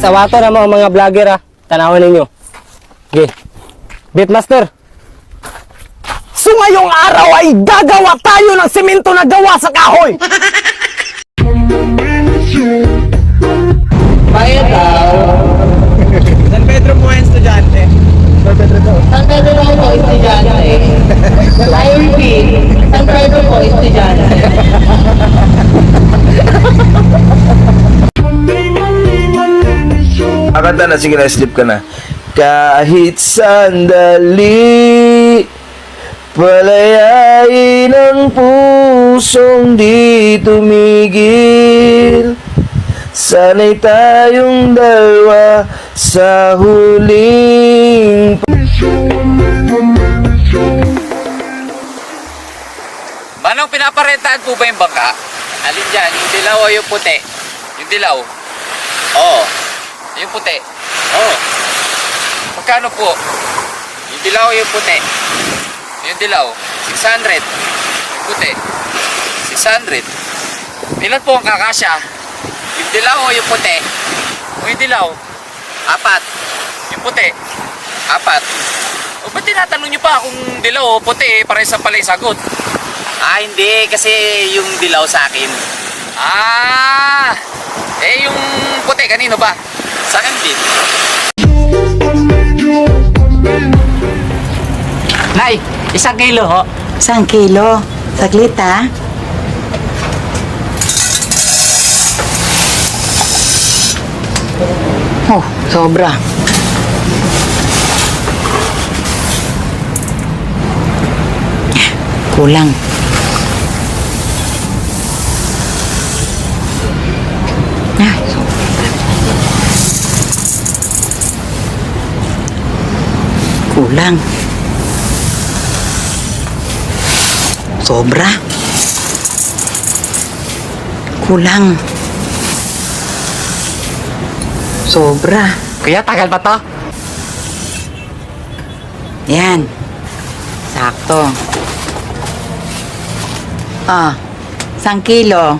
awato na mga vlogger ha. Tanawan ninyo. Okay. Beatmaster. So ngayong araw ay gagawa tayo ng semento na gawa sa kahoy. Bayad daw. San Pedro po yung estudyante. San Pedro po, estudyante. IRP, San Pedro po, estudyante. Akanta na, sige na, sleep ka na. Kahit sandali, palayain ang pusong di tumigil. Sana'y tayong dalawa sa huling Manong, pinaparentahan po ba yung bangka? Alin dyan? Yung dilaw o yung puti? Yung dilaw? Oo. Yung puti? Oo. Magkano po? Yung dilaw o yung puti? Yung dilaw? 600. Yung puti? 600. Ilan po ang kakasya? Yung dilaw o yung puti? O yung dilaw? 4. Yung puti? 4. O ba't tinatanong nyo pa kung dilaw o puti? Parehas sa pala yung sagot. Hindi. Kasi yung dilaw sa akin. Yung puti, kanino ba? Sa akin din. Nay, 1 kilo ho. 1 kilo. Saglit ha. Oh, sobra. Kulang. Kulang. Sobra. Kulang. Sobra. Kuya, tagal pa to? Yan. Sakto. 1 kilo.